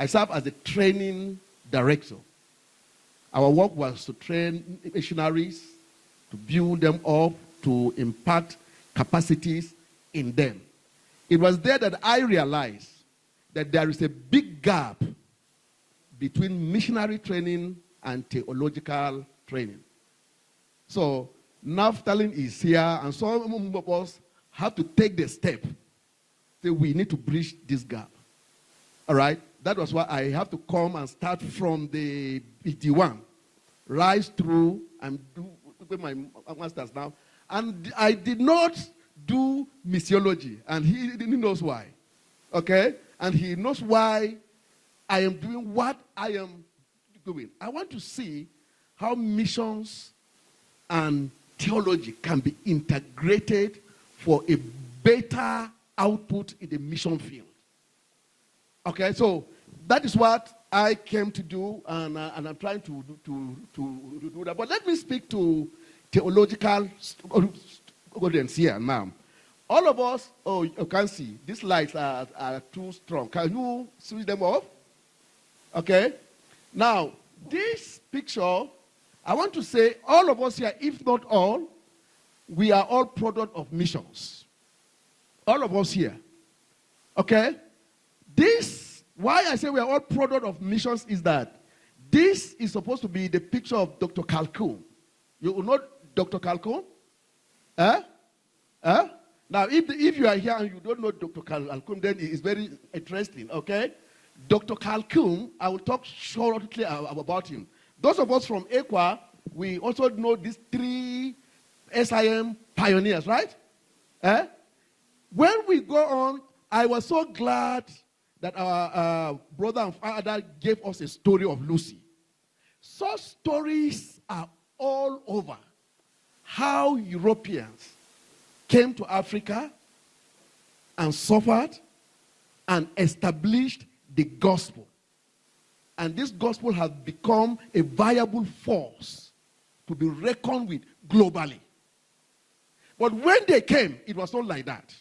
I serve as the training director. Our work was to train missionaries, to build them up, to impart capacities in them. It was there that I realized that there is a big gap between missionary training and theological training. So Naphtali is here, and some of us have to take the step that we need to bridge this gap. All right? That was why I have to come and start from the BT1, rise through and do my master's now. And I did not do missiology, and he knows why. Okay? And he knows why I am doing what I am doing. I want to see how missions and theology can be integrated for a better output in the mission field. Okay, so that is what I came to do, and I'm trying to do that. But let me speak to theological audience here now. All of us, oh, you can see, these lights are too strong. Can you switch them off? Okay. Now, this picture, I want to say all of us here, if not all, we are all product of missions. All of us here. Okay? This, why I say we are all product of missions is that this is supposed to be the picture of Dr. Calhoun. You know Dr. Calhoun? Now, if you are here and you don't know Dr. Calhoun, then it's very interesting, okay? Dr. Calhoun, I will talk shortly about him. Those of us from EQUA, we also know these three SIM pioneers, right? When we go on, I was so glad that our brother and father gave us a story of Lucy. Such stories are all over. How Europeans came to Africa and suffered and established the gospel. And this gospel has become a viable force to be reckoned with globally. But when they came, it was not like that.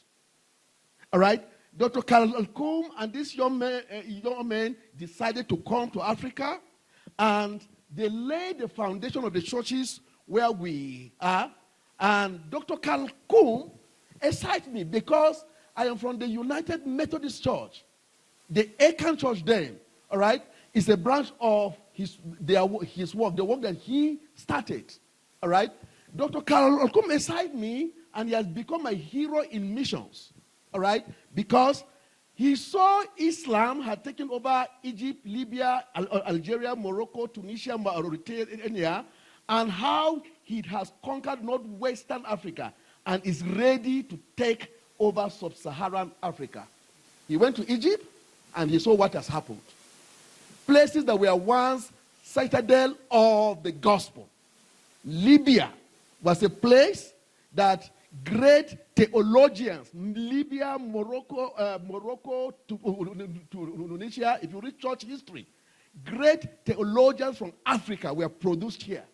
All right? Dr. Calhoun and this young man decided to come to Africa, and they laid the foundation of the churches where we are. And Dr. Calhoun excites me because I am from the United Methodist Church. The Akan Church then, all right, is a branch of his work, the work that he started, all right. Dr. Calhoun excites me, and he has become a hero in missions, all right, because he saw Islam had taken over Egypt, Libya, Algeria, Morocco, Tunisia, Mauritania, and how he has conquered northwestern Africa and is ready to take over sub-Saharan Africa. He went to Egypt, and he saw what has happened. Places that were once citadel of the gospel. Libya was a place that great theologians, Libya, Morocco to Tunisia, if you read church history, great theologians from Africa were produced here.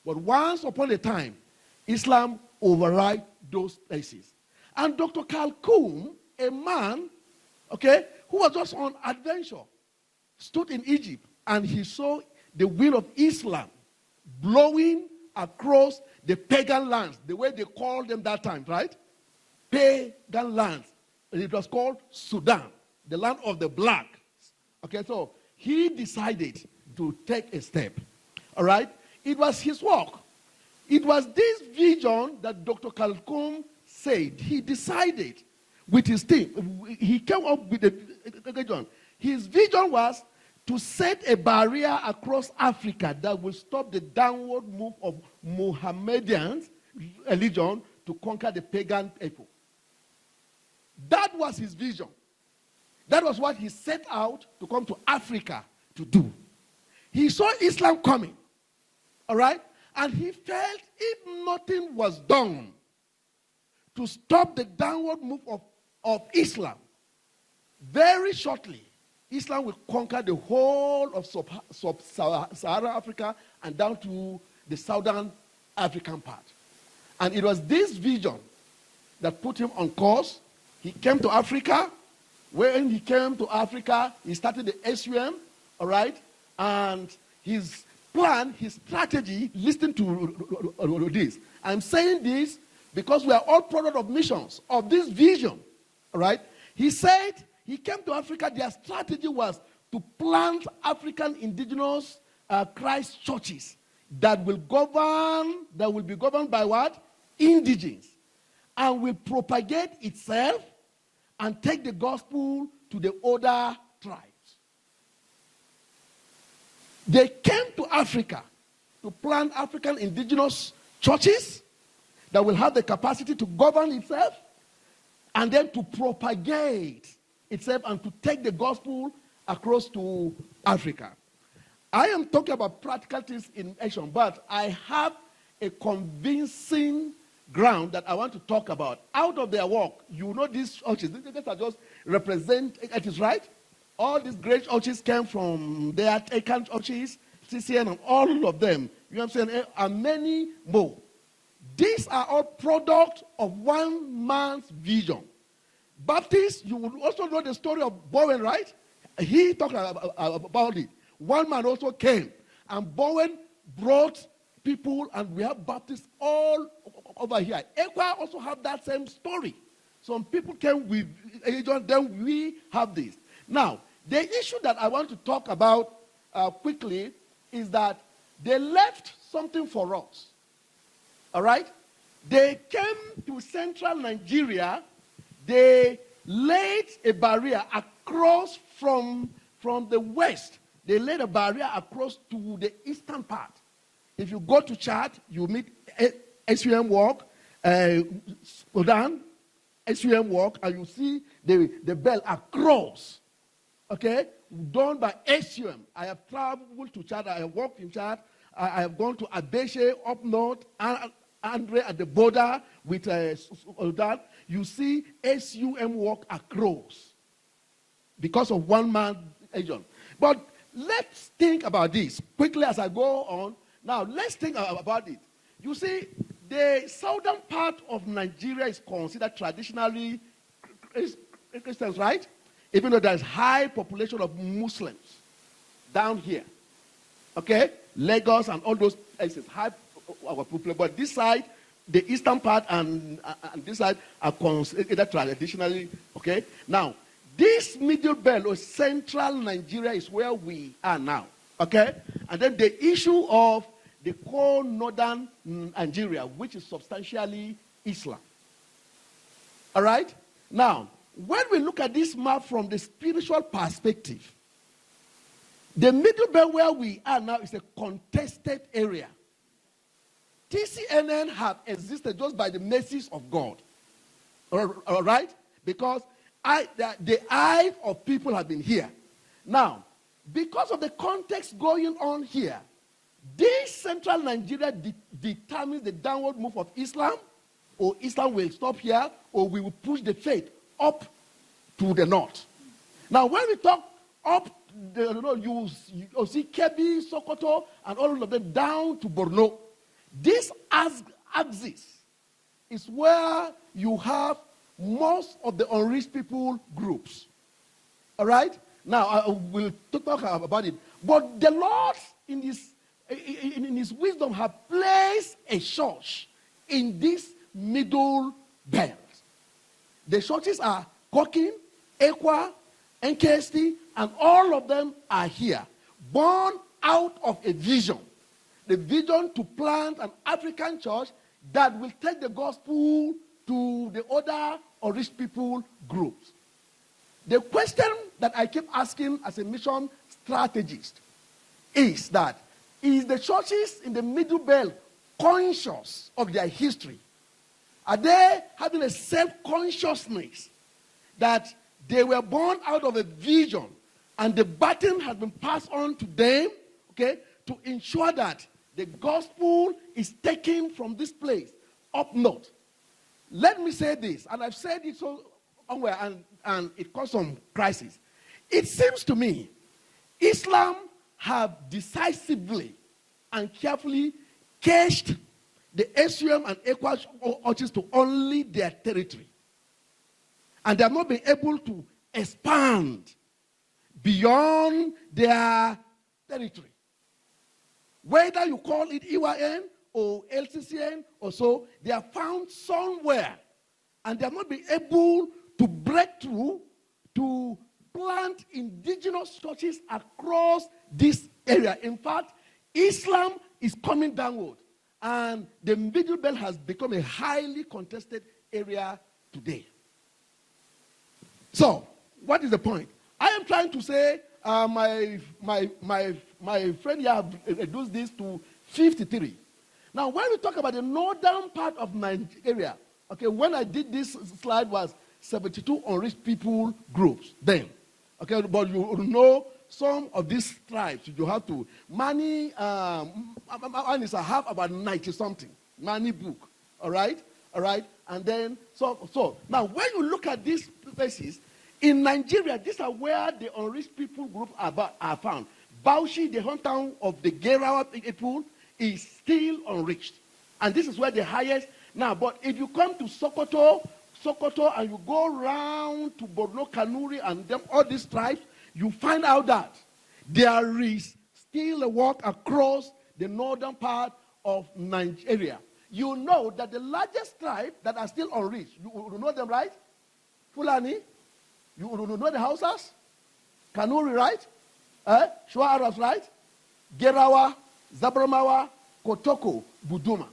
But once upon a time, Islam override those places. And Dr. Calhoun, a man, okay, who was just on adventure, stood in Egypt, and he saw the wind of Islam blowing across the pagan lands, the way they called them that time, right? Pagan lands. It was called Sudan, the land of the black. Okay, so he decided to take a step. All right? It was his work. It was this vision that Dr. Calhoun said. He decided with his team. He came up with a vision. His vision was to set a barrier across Africa that will stop the downward move of Mohammedan religion to conquer the pagan people. That was his vision. That was what he set out to come to Africa to do. He saw Islam coming, all right? And he felt if nothing was done to stop the downward move of Islam, very shortly, Islam will conquer the whole of sub-Saharan Africa and down to the southern African part. And it was this vision that put him on course. He came to Africa, When he came to Africa, he started the SUM, all right? And his plan, his strategy, listen to this. I'm saying this because we are all product of missions, of this vision, all right? He said he came to Africa, their strategy was to plant African indigenous Christ churches that will be governed by what? Indigens, and will propagate itself and take the gospel to the other tribes. They came to Africa to plant African indigenous churches that will have the capacity to govern itself and then to propagate itself and to take the gospel across to Africa. I am talking about practical things in action, but I have a convincing ground that I want to talk about. Out of their work, you know these churches, these are just represent, it is right? All these great churches came from their Taken churches, TCNN, and all of them, you know what I'm saying, and many more. These are all products of one man's vision. Baptists, you will also know the story of Bowen, right? He talked about it. One man also came, and Bowen brought people, and we have Baptists all over here. Ekwa also have that same story. Some people came with agents, then we have this. Now, the issue that I want to talk about quickly is that they left something for us. All right? They came to central Nigeria. They laid a barrier across from the west. They laid a barrier across to the eastern part. If you go to Chad, you meet SUM work, Sudan, SUM work, and you see the bell across, okay, done by SUM. I have traveled to Chad, I have worked in Chad, I have gone to Abeshe up north, and Andre at the border with Sudan. You see SUM work across because of one man agent. But let's think about this quickly as I go on. Now, let's think about it. You see, the southern part of Nigeria is considered traditionally Christians, right? Even though there's high population of Muslims down here. Okay? Lagos and all those places, high population. But this side, the eastern part and this side are considered traditionally, okay? Now, this middle belt or central Nigeria is where we are now, okay? And then the issue of the core northern Nigeria, which is substantially Islam. All right? Now, when we look at this map from the spiritual perspective, the middle belt where we are now is a contested area. TCNN have existed just by the mercies of God. All right? Because the eyes of people have been here. Now, because of the context going on here, this central Nigeria determines the downward move of Islam, or Islam will stop here, or we will push the faith up to the north. Now, when we talk up, you see Kebbi, Sokoto, and all of them down to Borno. This axis is where you have most of the unreached people groups. All right? Now, I will talk about it. But the Lord, in his wisdom, have placed a church in this middle belt. The churches are Kokin, Ekwa, NKST, and all of them are here. Born out of a vision. The vision to plant an African church that will take the gospel to the other unreached people groups. The question that I keep asking as a mission strategist is that, is the churches in the middle belt conscious of their history? Are they having a self-consciousness that they were born out of a vision and the baton has been passed on to them, okay, to ensure that the gospel is taken from this place up north? Let me say this, and I've said it so somewhere, and it caused some crisis. It seems to me Islam have decisively and carefully caged the SUM and Ekwa churches to only their territory. And they have not been able to expand beyond their territory. Whether you call it EYN or LCCN or so, they are found somewhere, and they have not been able to break through to plant indigenous churches across this area. In fact, Islam is coming downward, and the Middle Belt has become a highly contested area today. So, what is the point? I am trying to say, my friend here have reduced this to 53. Now, when we talk about the northern part of Nigeria, okay, when I did this slide was 72 unreached people groups then. Okay, but you know some of these tribes, you have to, Mani, I have about 90 something, Mani book, all right? And then, so now when you look at these places, in Nigeria, these are where the unreached people group are found. Bauchi, the hometown of the Gerawa people, is still unreached. And this is where the highest, now, but if you come to Sokoto, and you go around to Borno, Kanuri, and them, all these tribes, you find out that there is still a walk across the northern part of Nigeria. You know that the largest tribe that are still unreached, you know them, right? Fulani. You know the Hausas? Kanuri, right? Shua Arabs, right? Gerawa, Zabramawa, Kotoko, Buduma.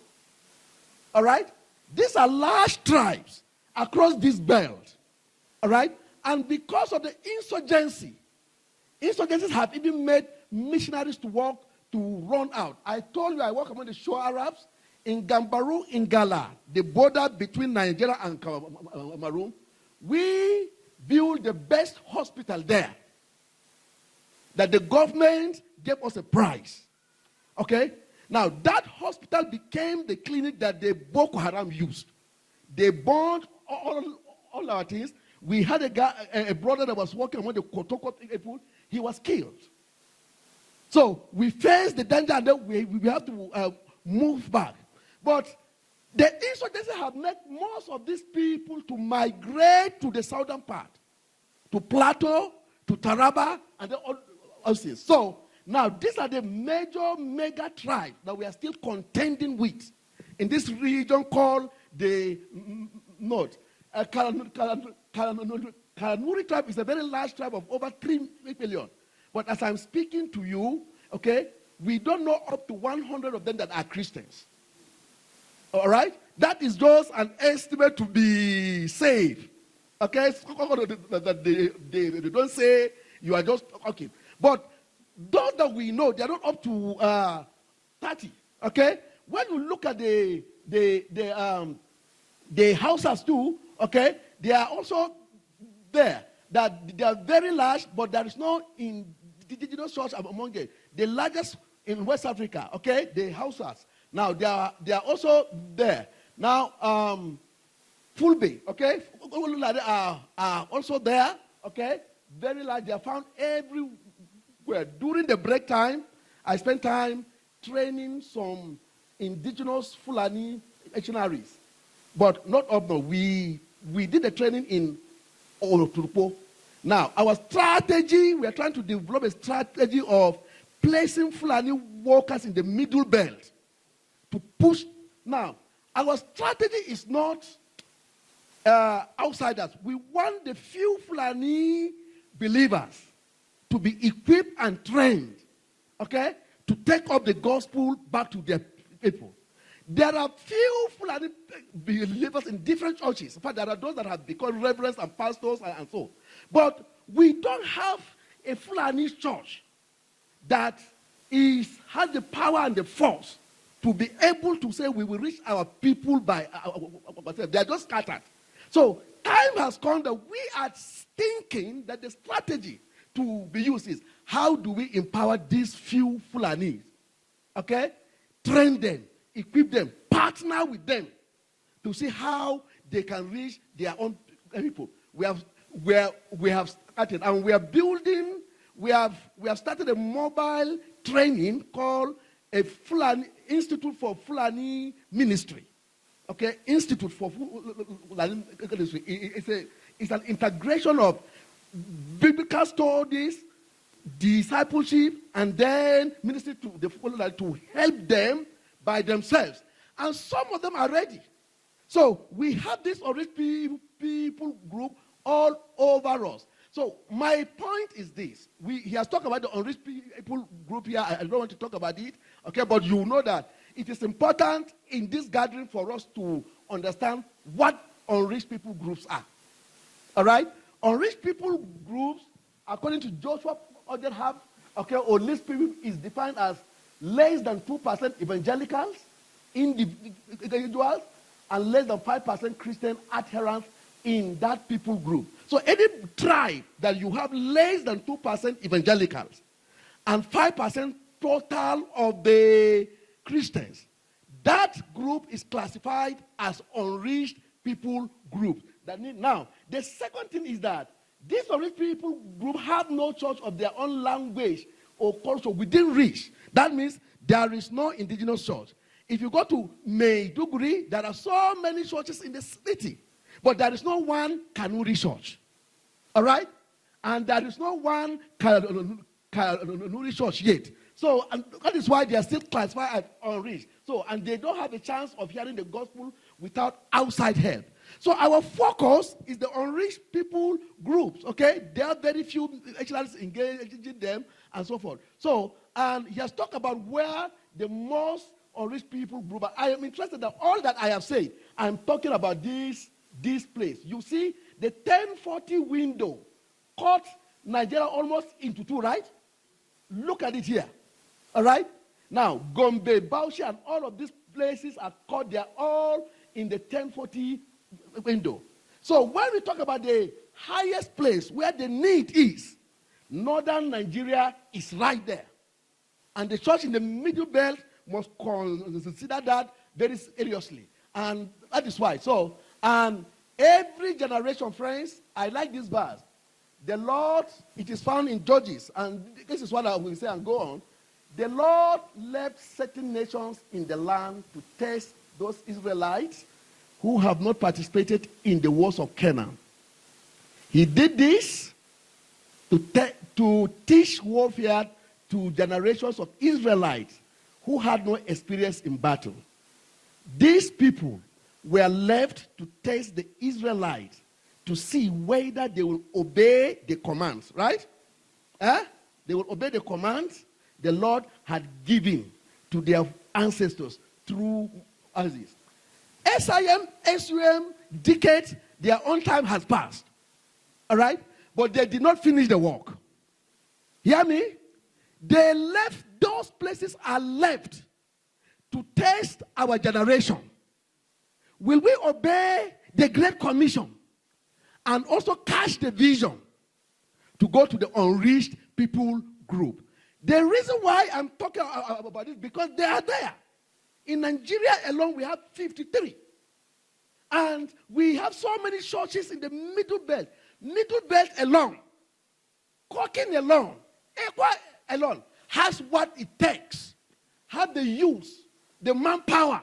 All right? These are large tribes across this belt. All right? And because of the insurgencies have even made missionaries to work to run out. I told you I work among the Shua Arabs in Gambaru, in Gala, the border between Nigeria and Cameroon. We built the best hospital there that the government gave us a prize. Okay? Now, that hospital became the clinic that the Boko Haram used. They burned all our things. We had a brother that was working among the Kotoko people. He was killed. So we faced the danger, and then we have to move back. But the insurgency have made most of these people to migrate to the southern part, to Plateau, to Taraba, and then all things. So now these are the mega tribes that we are still contending with in this region called the North. Kanuri tribe is a very large tribe of over 3 million. But as I'm speaking to you, okay, we don't know up to 100 of them that are Christians. All right? That is just an estimate to be safe. Okay? They don't say you are just, okay. But those that we know, they are not up to 30. Okay? When you look at the houses too, okay, they are also there. That they are very large, but there is no indigenous church among them. The largest in West Africa, okay, the houses. Now they are also there. Now Fulbe, okay, are also there, okay, very large. They are found everywhere. During the break time, I spent time training some indigenous Fulani missionaries, but not up now. We did the training in Oloturpo. Now, our strategy, we are trying to develop a strategy of placing Fulani workers in the middle belt to push. Now, our strategy is not outsiders. We want the few Fulani believers to be equipped and trained, okay, to take up the gospel back to their people. There are few Fulani believers in different churches. In fact, there are those that have become reverends and pastors and so. But we don't have a Fulani church that has the power and the force to be able to say we will reach our people by ourselves. They are just scattered. So time has come that we are thinking that the strategy to be used is how do we empower these few Fulanis? Okay? Train them, equip them, partner with them to see how they can reach their own people. We have started, and we are building. We have started a mobile training called a Fulani Institute for Fulani Ministry. Okay, Institute for Fulani Ministry. It's an integration of biblical studies, discipleship, and then ministry to the followers to help them by themselves. And some of them are ready. So we have this unreached people group all over us. So my point is this. He has talked about the unreached people group here. I don't want to talk about it. Okay, but you know that it is important in this gathering for us to understand what unreached people groups are. All right? Unreached people groups, according to Joshua Odenham, okay, unreached people is defined as less than 2% evangelicals, individuals, and less than 5% Christian adherents in that people group. So any tribe that you have less than 2% evangelicals and 5% total of the Christians, that group is classified as unreached people group. Now, the second thing is that these unreached people group have no church of their own language or culture within reach. That means there is no indigenous church. If you go to Maiduguri, there are so many churches in the city, but there is no one Kanuri church. All right? And there is no one Kanuri church yet. So, and that is why they are still classified as unreached. So, and they don't have a chance of hearing the gospel without outside help. So our focus is the unreached people groups, okay? There are very few HLRs engaging them and so forth. So, and he has talked about where the most unreached people group are. I am interested that all that I have said, I'm talking about this place. You see, the 1040 window cut Nigeria almost into two, right? Look at it here, all right? Now, Gombe, Bauchi, and all of these places are cut. They are all in the 1040 window. So when we talk about the highest place where the need is, northern Nigeria is right there. And the church in the middle belt must consider that very seriously. And that is why. So, and every generation, friends, I like this verse. The Lord, it is found in Judges, and this is what I will say and go on. The Lord left certain nations in the land to test those Israelites who have not participated in the wars of Canaan. He did this to teach warfare to generations of Israelites who had no experience in battle. These people were left to test the Israelites to see whether they will obey the commands, right? They will obey the commands the Lord had given to their ancestors through Moses. SIM, SUM, decades, their own time has passed. All right? But they did not finish the work. Hear me? They left, those places are left to test our generation. Will we obey the Great Commission and also catch the vision to go to the unreached people group? The reason why I'm talking about this, because they are there. In Nigeria alone, we have 53. And we have so many churches in the middle belt. Middle belt alone, Cooking alone, Ekwa alone, has what it takes. Have the use, the manpower.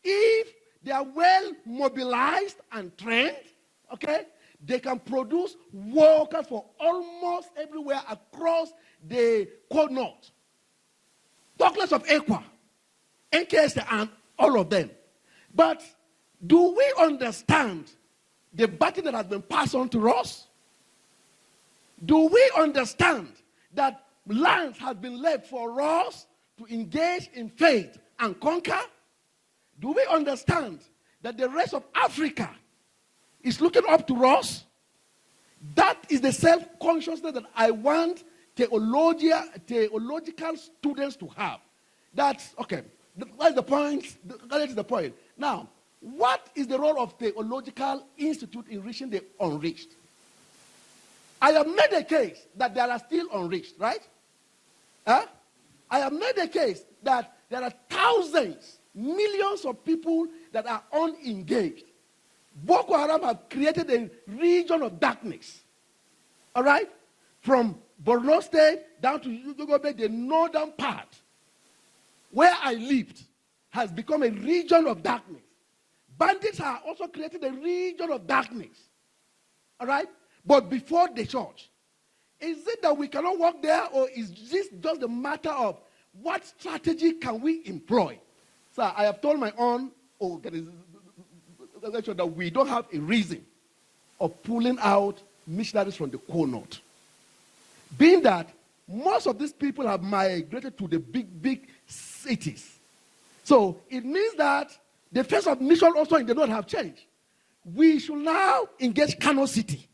If they are well mobilized and trained, okay, they can produce workers for almost everywhere across the cold north. Talk less of Ekwa, NKS, and all of them. But do we understand the battle that has been passed on to us? Do we understand that lands have been left for us to engage in faith and conquer? Do we understand that the rest of Africa is looking up to us? That is the self-consciousness that I want theological students to have. That's, okay, that's the point. That is the point. Now, what is the role of Theological Institute in reaching the unreached? I have made a case that there are still unreached, right? I have made a case that there are thousands, millions of people that are unengaged. Boko Haram have created a region of darkness. All right? From Borno State down to Yogobe, the northern part, where I lived, has become a region of darkness. Bandits have also created a region of darkness. All right? but before the church. Is it that we cannot work there, or is this just a matter of what strategy can we employ? So I have told my own organization that we don't have a reason of pulling out missionaries from the core north. Being that most of these people have migrated to the big cities. So it means that the face of mission also in the north have changed. We should now engage Kano City.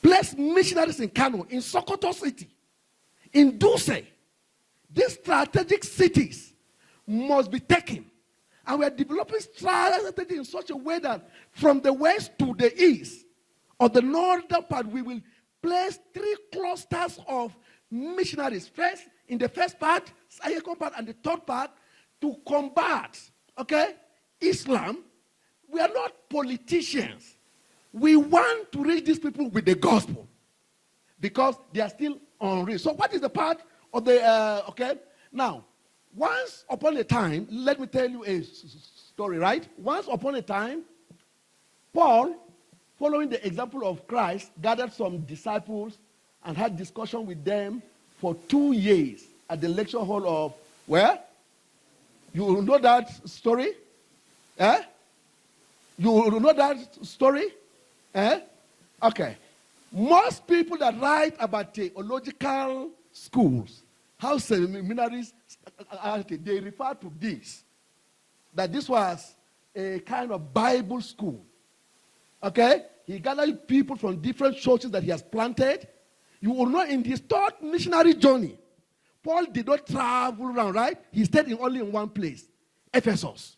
Place missionaries in Kano, in Sokoto City, in Duse. These strategic cities must be taken. And we are developing strategy in such a way that from the west to the east, or the northern part, we will place 3 clusters of missionaries. First, in the first part, second part, and the third part, to combat, Islam. We are not politicians. We want to reach these people with the gospel because they are still unreached. So what is the part of the, Now, once upon a time, let me tell you a story, right? Once upon a time, Paul, following the example of Christ, gathered some disciples and had discussion with them for 2 years at the lecture hall of, where? You know that story? You know that story? Okay. Most people that write about theological schools, how seminaries, they refer to this, that this was a kind of Bible school. He gathered people from different churches that he has planted. You will know in his third missionary journey, Paul did not travel around, right? He stayed only in one place, Ephesus.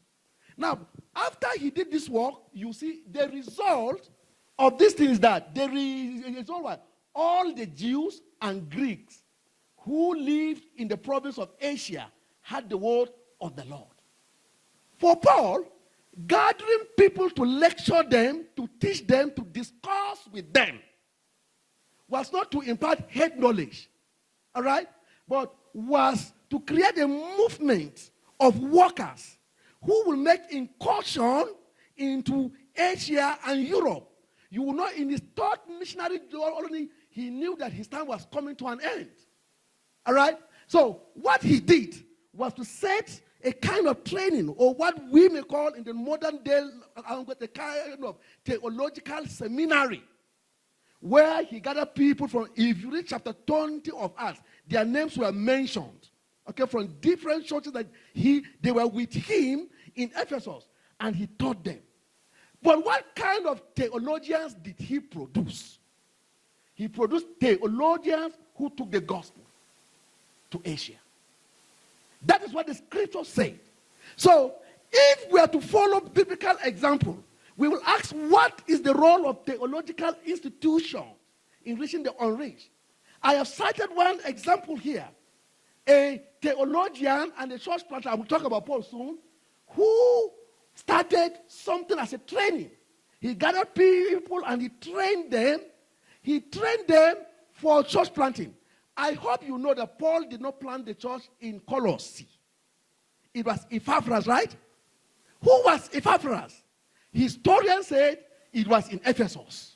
Now, after he did this work, you see the result of this thing is that there is all the Jews and Greeks who lived in the province of Asia had the word of the Lord. For Paul, gathering people to lecture them, to teach them, to discuss with them, was not to impart head knowledge, all right, but was to create a movement of workers who will make incursion into Asia and Europe. You will know in his third missionary journey, he knew that his time was coming to an end. All right? So what he did was to set a kind of training, or what we may call in the modern day, a kind of theological seminary, where he gathered people from, if you read chapter 20 of Acts, their names were mentioned, from different churches that they were with him in Ephesus, and he taught them. But what kind of theologians did he produce? He produced theologians who took the gospel to Asia. That is what the scriptures say. So, if we are to follow biblical example, we will ask, what is the role of theological institutions in reaching the unreached? I have cited one example here. A theologian and a church planter, I will talk about Paul soon, who started something as a training. He gathered people and he trained them. He trained them for church planting. I hope you know that Paul did not plant the church in Colossae. It was Epaphras, right? Who was Epaphras? Historians said it was in Ephesus.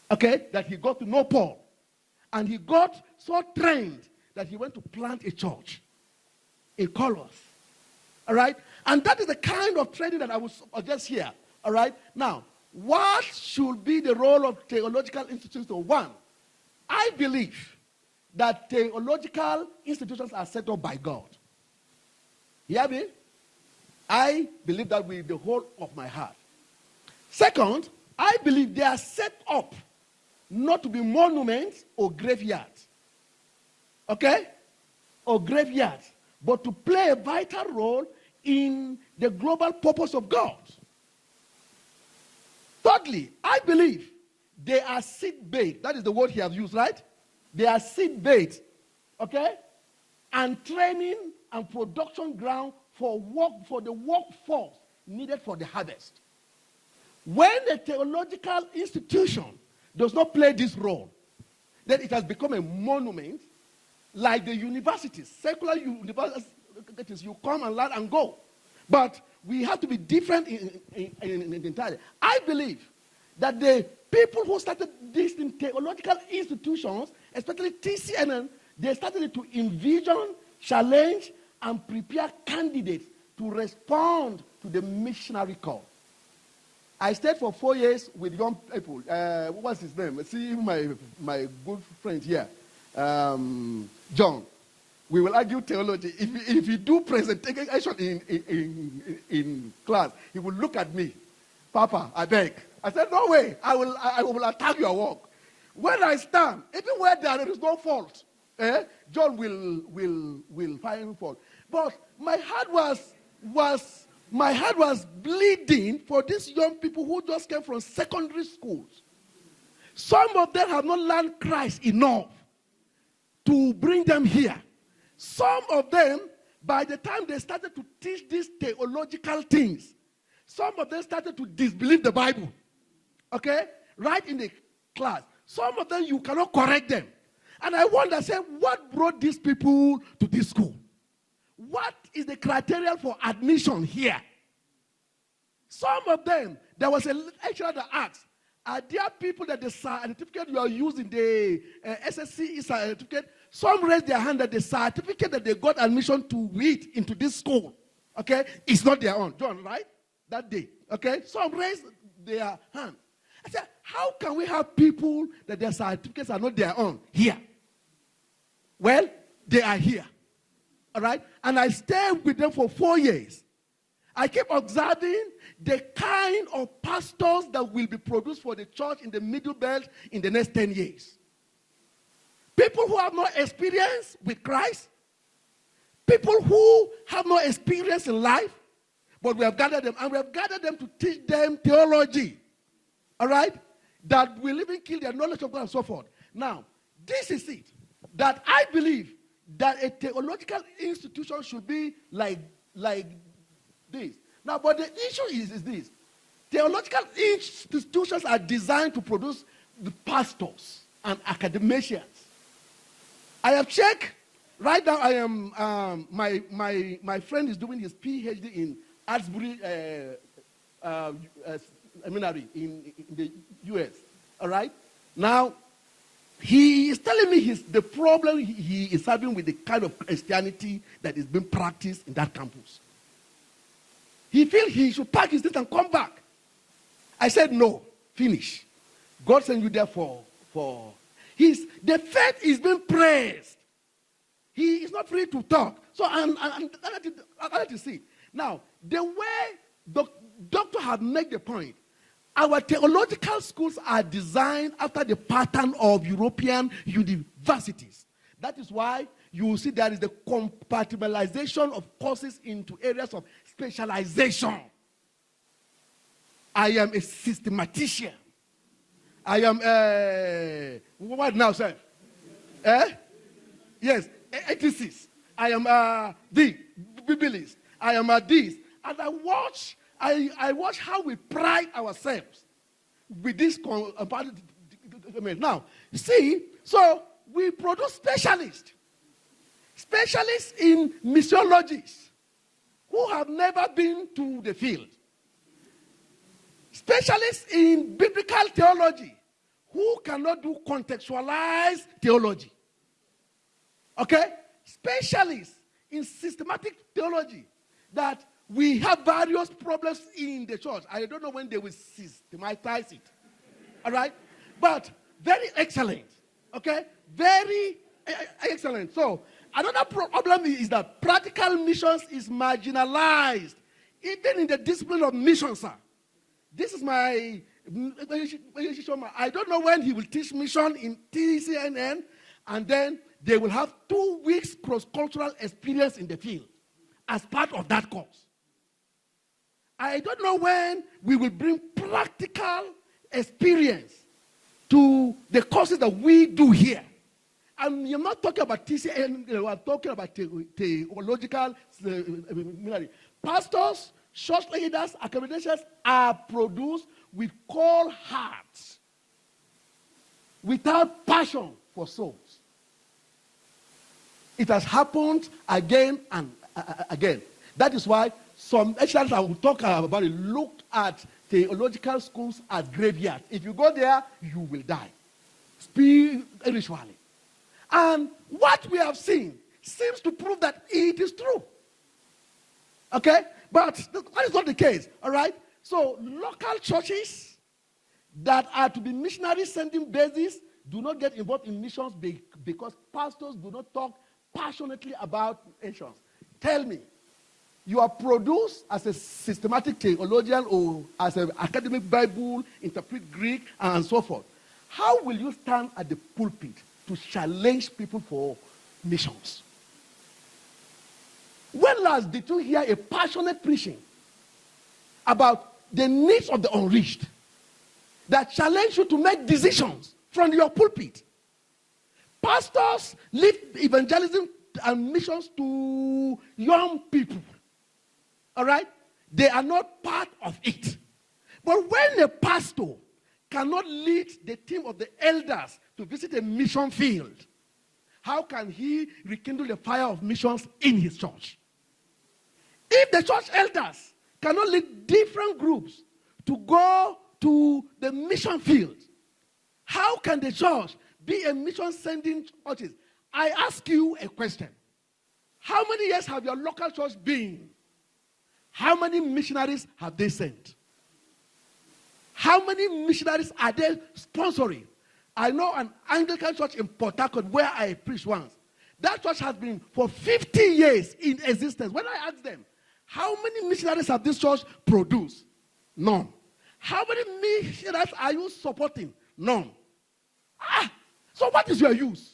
That he got to know Paul. And he got so trained that he went to plant a church in Colossae. All right? And that is the kind of training that I will suggest here. All right? Now, what should be the role of theological institutions? One, I believe that theological institutions are set up by God. You hear me? I believe that with the whole of my heart. Second, I believe they are set up not to be monuments or graveyards. Or graveyards, but to play a vital role in the global purpose of God. Thirdly, I believe they are seed-bait. That is the word he has used, right? They are seed-bait, and training and production ground for the workforce needed for the harvest. When a theological institution does not play this role, then it has become a monument, like the universities, secular universities. You come and learn and go. But we have to be different in entirely. I believe that the people who started this in theological institutions, especially TCNN, they started to envision, challenge, and prepare candidates to respond to the missionary call. I stayed for 4 years with young people. What's his name? See my good friend here, John. We will argue theology. If you do presentation in class, he will look at me. Papa, I beg. I said, no way. I will attack your work. When I stand, even where there is no fault, John will find fault. But my heart was bleeding for these young people who just came from secondary schools. Some of them have not learned Christ enough to bring them here. Some of them, by the time they started to teach these theological things, some of them started to disbelieve the Bible. Okay? Right in the class. Some of them, you cannot correct them. And I wonder, say, what brought these people to this school? What is the criteria for admission here? Some of them, there was a lecturer that asked, are there people that the certificate you are using, the SSCE certificate, some raised their hand that the certificate that they got admission to read into this school, okay, is not their own. John, right? That day, okay? Some raised their hand. I said, how can we have people that their certificates are not their own here? Well, they are here, all right? And I stayed with them for 4 years. I keep observing the kind of pastors that will be produced for the church in the Middle Belt in the next 10 years. People who have no experience with Christ. People who have no experience in life. But we have gathered them, and we have gathered them to teach them theology. All right? That will even kill their knowledge of God and so forth. Now, this is it. That I believe that a theological institution should be like this. Now, but the issue is this. Theological institutions are designed to produce the pastors and academicians. I have checked. Right now, I am my friend is doing his PhD in Asbury Seminary in the U.S. All right. Now, he is telling me the problem he is having with the kind of Christianity that is being practiced in that campus. He feels he should pack his things and come back. I said, no, finish. God sent you there for the faith is being praised. He is not free to talk. So I like to see. Now, the way the doctor has made the point, our theological schools are designed after the pattern of European universities. That is why you will see there is the compatibilization of courses into areas of specialization. I am a systematician. I am what now, sir? Yes, ethicist. I am the biblist. I am this. And I watch how we pride ourselves with this now. See, so we produce specialists in missiologies who have never been to the field. Specialists in biblical theology who cannot do contextualized theology. Okay? Specialists in systematic theology that we have various problems in the church. I don't know when they will systematize it. All right? But very excellent. Okay? Very excellent. So, another problem is that practical missions is marginalized, even in the discipline of mission, sir. This is my, I don't know when he will teach mission in TCNN, and then they will have 2 weeks cross-cultural experience in the field as part of that course. I don't know when we will bring practical experience to the courses that we do here. And you're not talking about TCNN, I'm talking about theological seminary. Pastors, church leaders, accommodations are produced with cold hearts, without passion for souls. It has happened again and again. That is why some lecturers I will talk about it looked at theological schools are graveyards. If you go there, you will die spiritually. And what we have seen seems to prove that it is true. Okay? But that is not the case. All right? So local churches that are to be missionary sending bases do not get involved in missions because pastors do not talk passionately about missions. Tell me, you are produced as a systematic theologian or as an academic Bible, interpret Greek, and so forth. How will you stand at the pulpit to challenge people for missions? When last did you hear a passionate preaching about the needs of the unreached that challenge you to make decisions from your pulpit? Pastors leave evangelism and missions to young people. All right? They are not part of it. But when a pastor cannot lead the team of the elders to visit a mission field, how can he rekindle the fire of missions in his church? If the church elders cannot lead different groups to go to the mission field, how can the church be a mission sending churches? I ask you a question. How many years have your local church been? How many missionaries have they sent? How many missionaries are they sponsoring? I know an Anglican church in Port Harcourt where I preached once. That church has been for 50 years in existence. When I asked them, how many missionaries have this church produced? None. How many missionaries are you supporting? None. So what is your use?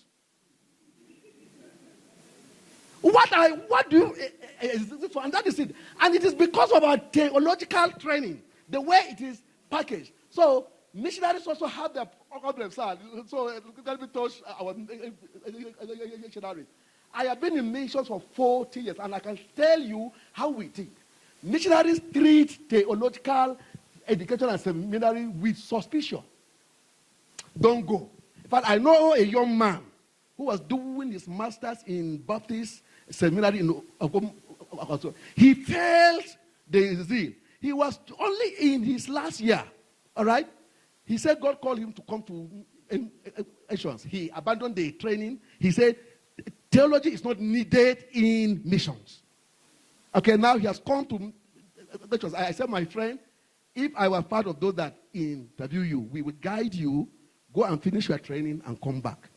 What do you exist for? And that is it. And it is because of our theological training, the way it is packaged. So missionaries also have their problems. So let me touch our missionaries. I have been in missions for 40 years, and I can tell you how we think. Missionaries treat theological education and seminary with suspicion. Don't go. In fact, I know a young man who was doing his master's in Baptist seminary in Oklahoma. He failed the zeal. He was only in his last year. All right? He said God called him to come to missions. He abandoned the training. He said theology is not needed in missions. Okay, now he has come to missions. I said, my friend, if I were part of those that interview you, we will guide you, go and finish your training and come back.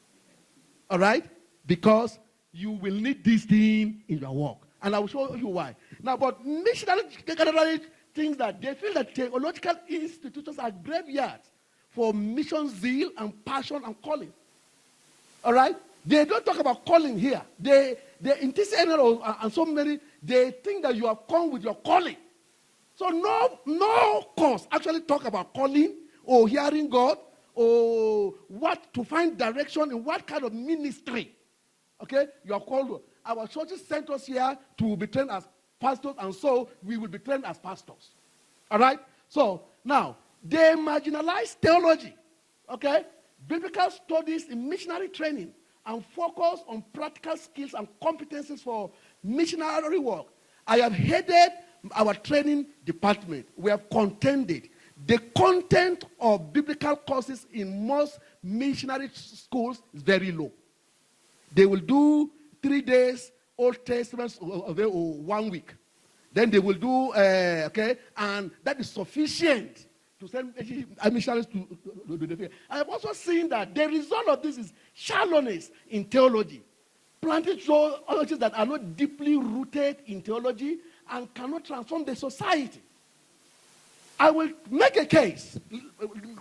All right? Because you will need this thing in your work. And I will show you why. Now, but missionaries think that they feel that theological institutions are graveyards for mission zeal and passion and calling. All right? They don't talk about calling here. They in TCNN and so many, they think that you have come with your calling. So no course actually talk about calling or hearing God or what to find direction in what kind of ministry. Okay? You are called. Our churches sent us here to be trained as pastors, and so we will be trained as pastors. All right? So now, they marginalize theology. Okay? Biblical studies in missionary training and focus on practical skills and competencies for missionary work. I have headed our training department. We have contended. The content of biblical courses in most missionary schools is very low. They will do 3 days, Old Testament, or 1 week. Then they will do, and that is sufficient to send missionaries to the field. I have also seen that the result of this is shallowness in theology. Planting churches that are not deeply rooted in theology and cannot transform the society. I will make a case.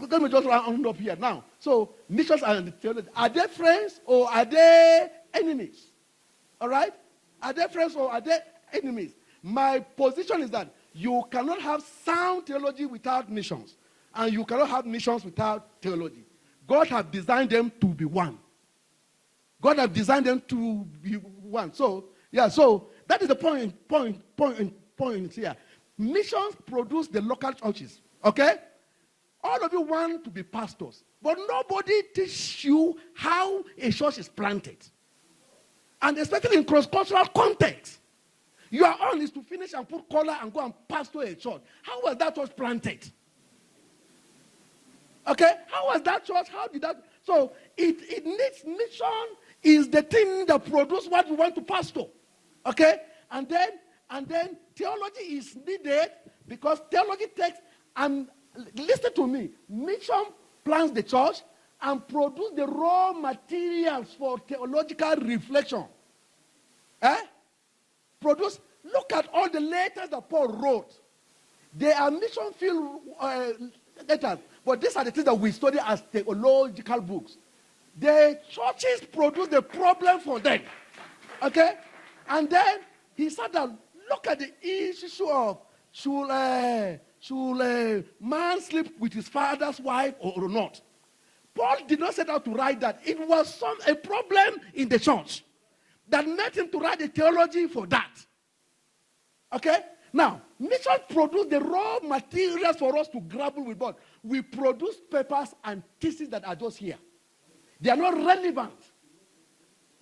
Let me just round up here now. So, missions and theology, are they friends or are they enemies? All right? Are they friends or are they enemies? My position is that you cannot have sound theology without missions. And you cannot have missions without theology. God has designed them to be one. God has designed them to be one. So that is the point here. Missions produce the local churches. Okay? All of you want to be pastors. But nobody teaches you how a church is planted. And especially in cross-cultural context. Your own is to finish and put collar and go and pastor a church. How was that church planted? Okay? How was that church? How did that? So it needs mission is the thing that produces what we want to pastor. Okay? And then theology is needed because theology takes, and listen to me, mission plans the church and produce the raw materials for theological reflection. Look at all the letters that Paul wrote. They are mission-filled letters, but these are the things that we study as theological books. The churches produce the problem for them. Okay? And then he said that, look at the issue of should man sleep with his father's wife or not? Paul did not set out to write that. It was a problem in the church that made him to write a theology for that. Okay? Now, mission produce the raw materials for us to grapple with God. We produce papers and theses that are just here. They are not relevant,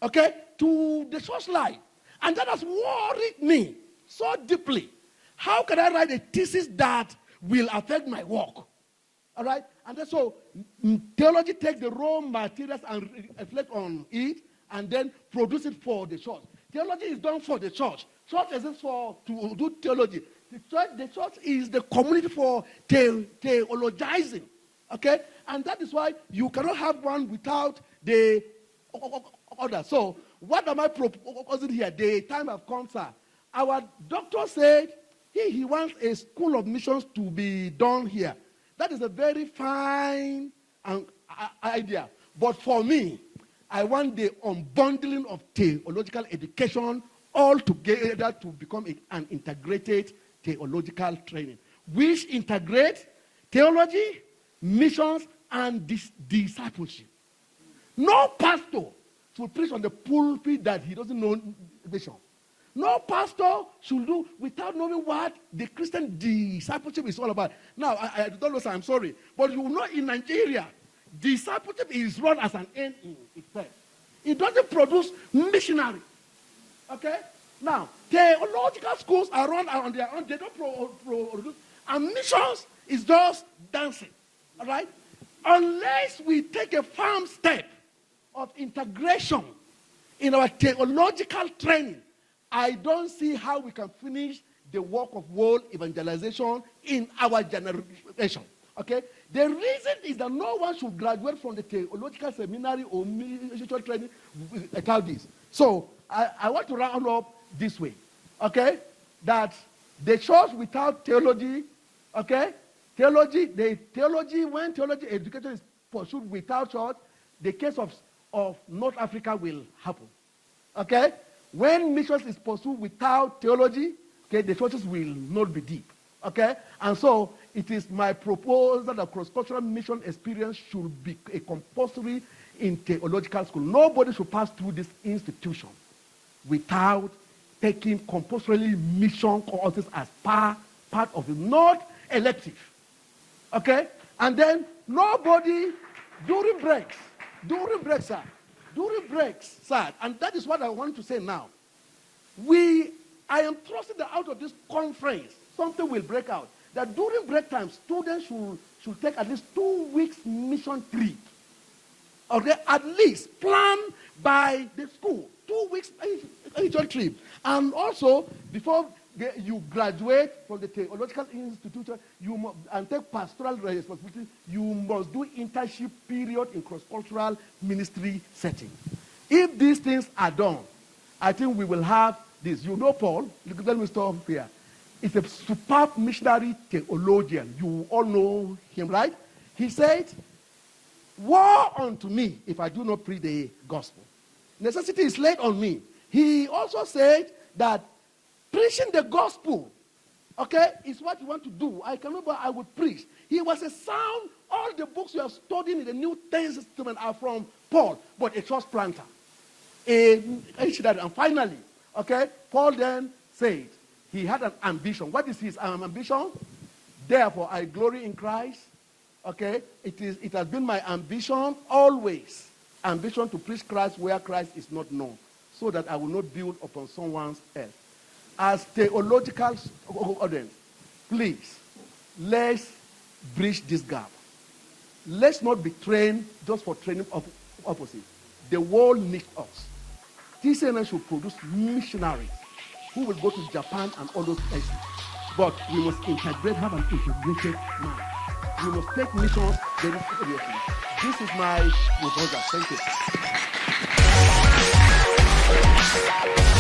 okay, to the church life. And that has worried me so deeply. How can I write a thesis that will affect my work? All right? And then so theology takes the raw materials and reflect on it and then produce it for the church. Theology is done for the church. Church isn't to do theology. The church is the community for theologizing. Okay? And that is why you cannot have one without the other. So, what am I proposing here? The time has come, sir. Our doctor said he wants a school of missions to be done here. That is a very fine idea. But for me, I want the unbundling of theological education all together to become an integrated theological training, which integrates theology, missions, and discipleship. No pastor should preach on the pulpit that he doesn't know mission. No pastor should do without knowing what the Christian discipleship is all about. Now, I don't know, sir, I'm sorry, but you know in Nigeria, discipleship is run as an end in itself. It doesn't produce missionary. Okay? Now, theological schools are run on their own. They don't produce. And missions is just dancing. All right? Unless we take a firm step of integration in our theological training, I don't see how we can finish the work of world evangelization in our generation. Okay? The reason is that no one should graduate from the theological seminary or ministerial training without this. So, I want to round up this way. Okay? That the church without theology, okay? When theology education is pursued without church, the case of North Africa will happen. Okay? When missions is pursued without theology, okay, the churches will not be deep. Okay? And so, it is my proposal that cross-cultural mission experience should be a compulsory in theological school. Nobody should pass through this institution without taking compulsorily mission courses as part of it, not elective. Okay? And then nobody, during breaks, sir, and that is what I want to say now. I am trusting that out of this conference, something will break out. That during break time, students should take at least 2 weeks mission trip. Okay? At least plan by the school. 2 weeks mission trip. And also, before you graduate from the theological institution, and take pastoral responsibility, you must do internship period in cross-cultural ministry setting. If these things are done, I think we will have this. You know Paul, let me stop here. He's a superb missionary theologian. You all know him, right? He said, woe unto me if I do not preach the gospel. Necessity is laid on me. He also said that preaching the gospel, okay, is what you want to do. I can remember I would preach. He was a sound. All the books you are studying in the New Testament are from Paul, but a church planter. And finally, okay, Paul then said he had an ambition. What is his ambition? Therefore, I glory in Christ. Okay, it has been my ambition always. Ambition to preach Christ where Christ is not known, so that I will not build upon someone else. As theological audience, please, let's bridge this gap. Let's not be trained just for training opposite. The world needs us. TCNN should produce missionaries who will go to Japan and all those places. But we must integrate, have an integrated mind. We must take missions very seriously. This is my proposal. Thank you.